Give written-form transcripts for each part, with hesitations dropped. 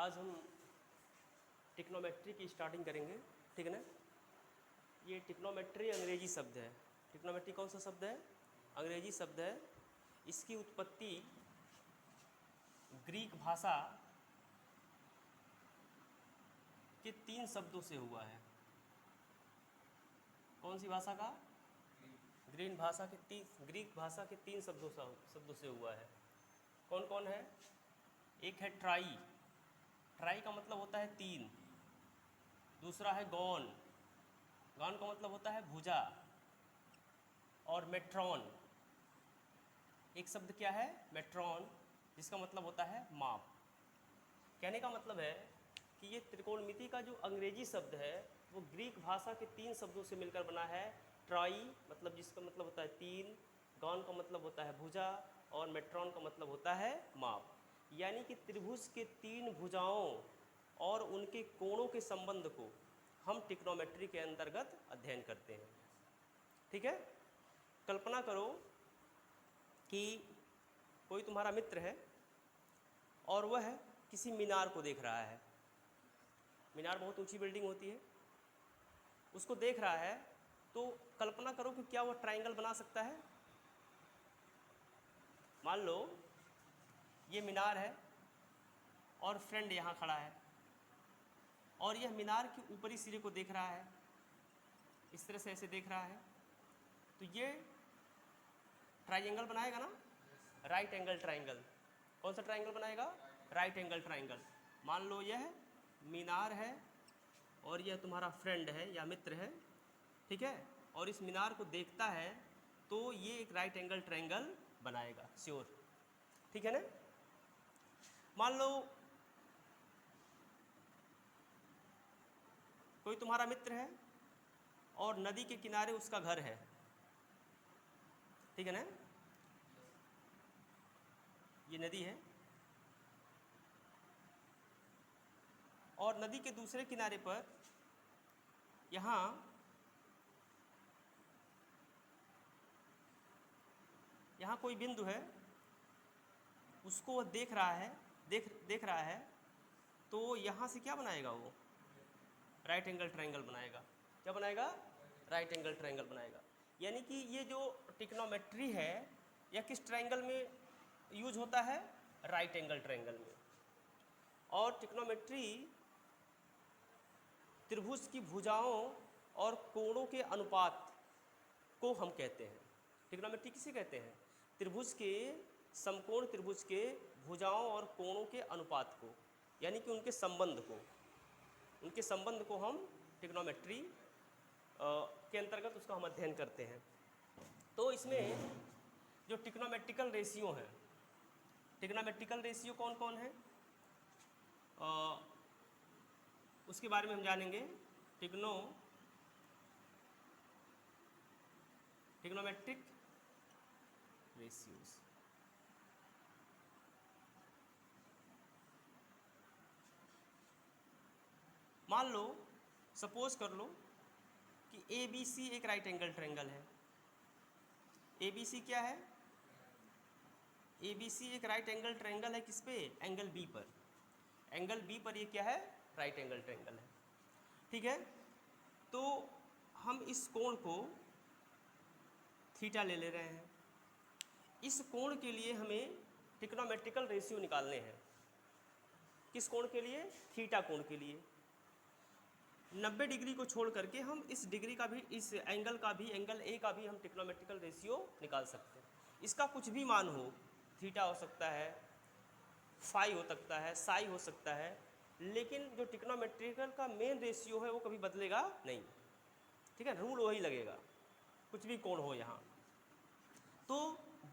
आज हम टिक्नोमेट्री की स्टार्टिंग करेंगे, ठीक है ना। ये टिक्नोमेट्री अंग्रेजी शब्द है। टिक्नोमेट्री कौन सा शब्द है? अंग्रेजी शब्द है। इसकी उत्पत्ति ग्रीक भाषा के 3 शब्दों से हुआ है। कौन सी भाषा का? ग्रीक भाषा के 3 शब्दों से हुआ है। कौन कौन है? एक है ट्राई। ट्राई का मतलब होता है 3। दूसरा है गॉन। गॉन का मतलब होता है भुजा। और मेट्रॉन। एक शब्द क्या है? मेट्रॉन, जिसका मतलब होता है माप। कहने का मतलब है कि ये त्रिकोणमिति का जो अंग्रेजी शब्द है वो ग्रीक भाषा के 3 शब्दों से मिलकर बना है। ट्राई मतलब जिसका मतलब होता है 3, गॉन का मतलब होता है भुजा और मेट्रॉन का मतलब होता है माप। यानी कि त्रिभुज के 3 भुजाओं और उनके कोणों के संबंध को हम टिक्नोमेट्री के अंतर्गत अध्ययन करते हैं। ठीक है। कल्पना करो कि कोई तुम्हारा मित्र है और वह किसी मीनार को देख रहा है। मीनार बहुत ऊंची बिल्डिंग होती है, उसको देख रहा है। तो कल्पना करो कि क्या वह ट्रायंगल बना सकता है। मान लो ये मीनार है और फ्रेंड यहाँ खड़ा है और यह मीनार के ऊपरी सिरे को देख रहा है, इस तरह से ऐसे देख रहा है। तो ये ट्रायंगल बनाएगा ना, राइट एंगल ट्रायंगल। कौन सा ट्रायंगल बनाएगा? Right angle triangle. मान लो यह मीनार है और यह तुम्हारा फ्रेंड है या मित्र है, ठीक है, और इस मीनार को देखता है तो ये एक राइट एंगल ट्रायंगल बनाएगा, श्योर। ठीक है ना। मान लो कोई तुम्हारा मित्र है और नदी के किनारे उसका घर है, ठीक है ना। ये नदी है और नदी के दूसरे किनारे पर यहाँ कोई बिंदु है, उसको वह देख रहा है। तो यहाँ से क्या बनाएगा वो? राइट एंगल ट्रायंगल बनाएगा। क्या बनाएगा? राइट एंगल ट्रायंगल बनाएगा। यानी कि ये जो टिक्नोमेट्री है यह किस ट्रायंगल में यूज होता है? राइट एंगल ट्रायंगल में। और टिक्नोमेट्री त्रिभुज की भुजाओं और कोणों के अनुपात को हम कहते हैं। टिक्नोमेट्री किसे कहते हैं? त्रिभुज के, समकोण त्रिभुज के भुजाओं और कोणों के अनुपात को, यानी कि उनके संबंध को हम टिक्नोमेट्री के अंतर्गत उसका हम अध्ययन करते हैं। तो इसमें जो टिक्नोमेट्रिकल रेशियो हैं, टिक्नोमेट्रिकल रेशियो कौन कौन है उसके बारे में हम जानेंगे। टिक्नोमेट्रिक रेशियोज। मान लो, सपोज कर लो कि ABC एक राइट एंगल ट्रायंगल है। ABC क्या है? ABC एक राइट एंगल ट्रायंगल है किस पे? एंगल B पर। एंगल B पर ये क्या है? राइट एंगल ट्रायंगल है, ठीक है। तो हम इस कोण को थीटा ले रहे हैं। इस कोण के लिए हमें टिक्नोमेट्रिकल रेशियो निकालने हैं। किस कोण के लिए? थीटा कोण के लिए। 90 डिग्री को छोड़ करके हम इस डिग्री का भी, इस एंगल का भी, एंगल A का भी हम टिक्नोमेट्रिकल रेशियो निकाल सकते हैं। इसका कुछ भी मान हो, थीटा हो सकता है, फाई हो सकता है, साई हो सकता है, लेकिन जो टिक्नोमेट्रिकल का मेन रेशियो है वो कभी बदलेगा नहीं, ठीक है। रूल वही लगेगा, कुछ भी कोण हो यहाँ। तो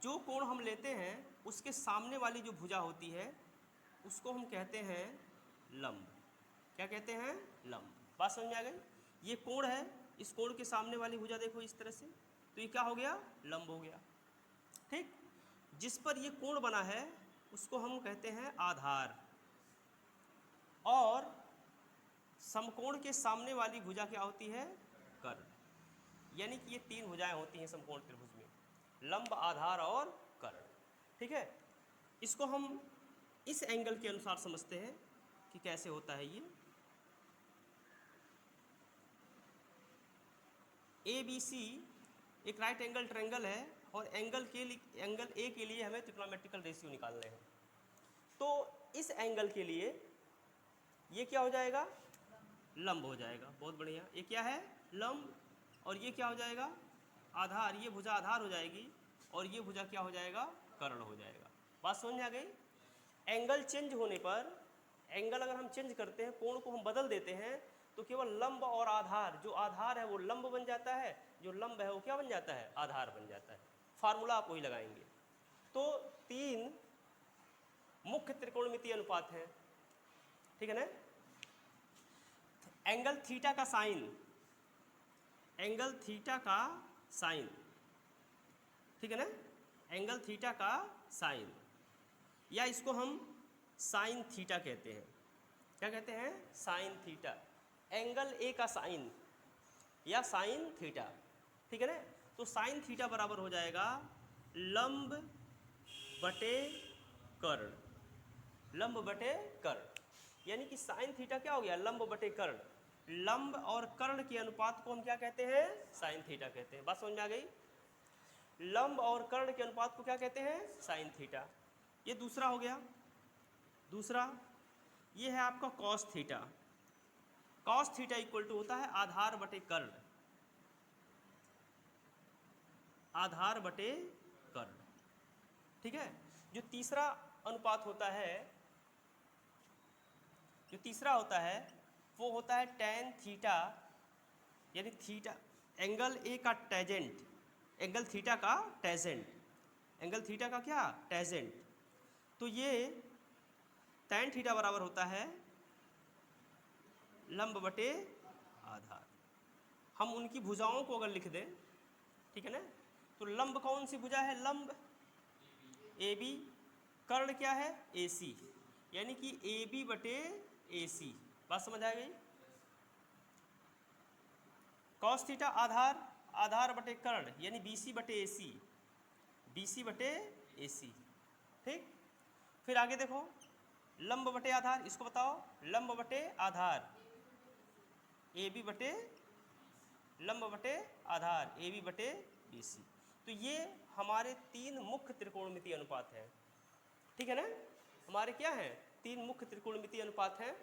जो कोण हम लेते हैं उसके सामने वाली जो भुजा होती है उसको हम कहते हैं लंब। क्या कहते हैं? लंब। बात समझ में आ गई? ये कोण है, इस कोण के सामने वाली भुजा देखो इस तरह से, तो ये क्या हो गया? लंब हो गया, ठीक। जिस पर ये कोण बना है उसको हम कहते हैं आधार। और समकोण के सामने वाली भुजा क्या होती है? कर्ण। यानी कि ये 3 भुजाएं होती हैं समकोण त्रिभुज में, लंब, आधार और कर्ण, ठीक है। इसको हम इस एंगल के अनुसार समझते हैं कि कैसे होता है ये। ए बी सी एक राइट एंगल ट्रायंगल है और एंगल ए के लिए हमें ट्रिग्नोमेट्रिकल रेशियो निकालने हैं। तो इस एंगल के लिए ये क्या हो जाएगा, लंब हो जाएगा। बहुत बढ़िया, ये क्या है, लंब, और ये क्या हो जाएगा, आधार। ये भुजा आधार हो जाएगी और ये भुजा क्या हो जाएगा, कर्ण हो जाएगा। बात समझ में आ गई। एंगल चेंज होने पर, एंगल अगर हम चेंज करते हैं, कोण को हम बदल देते हैं, तो केवल लंब और आधार, जो आधार है वो लंब बन जाता है, जो लंब है वो क्या बन जाता है, आधार बन जाता है। फार्मूला आप वही लगाएंगे। तो 3 मुख्य त्रिकोणमितीय अनुपात हैं, ठीक है ना। एंगल थीटा का साइन, एंगल थीटा का साइन, ठीक है ना, एंगल थीटा का साइन, या इसको हम साइन थीटा कहते हैं। क्या कहते हैं, साइन थीटा। एंगल ए का साइन या साइन थीटा, ठीक है ना। तो साइन थीटा बराबर हो जाएगा लंब बटे कर्ण, लंब बटे कर्ण, यानी कि साइन थीटा क्या हो गया, लंब बटे कर्ण। लंब और कर्ण के अनुपात को हम क्या कहते हैं, साइन थीटा कहते हैं। बात समझ में आ गई। लंब और कर्ण के अनुपात को क्या कहते हैं, साइन थीटा। ये दूसरा हो गया। दूसरा ये है आपका cos theta. Cos theta equal to होता है आधार बटे कर्ण, आधार बटे कर्ण, ठीक है। जो तीसरा अनुपात होता है, जो तीसरा होता है वो होता है tan थीटा, यानी थीटा, एंगल ए का टेजेंट, एंगल थीटा का टेजेंट, एंगल थीटा का क्या, टेजेंट। तो ये tan थीटा बराबर होता है लंब बटे आधार। हम उनकी भुजाओं को अगर लिख दें, ठीक है ना, तो लंब कौन सी भुजा है, लंब ए बी, कर्ण क्या है, ए सी, यानी कि ए बी बटे ए सी। बात समझ आ गई। कॉस थीटा आधार, आधार बटे कर्ण, यानी बी सी बटे ए सी, बी सी बटे ए सी, ठीक। फिर आगे देखो, लंब बटे आधार, इसको बताओ, लंब बटे आधार, ए बी बटे, लंब बटे आधार, ए बी बटे बी सी। तो ये हमारे 3 मुख्य त्रिकोणमितीय अनुपात हैं, ठीक है ना। हमारे क्या हैं, 3 मुख्य त्रिकोणमितीय अनुपात हैं।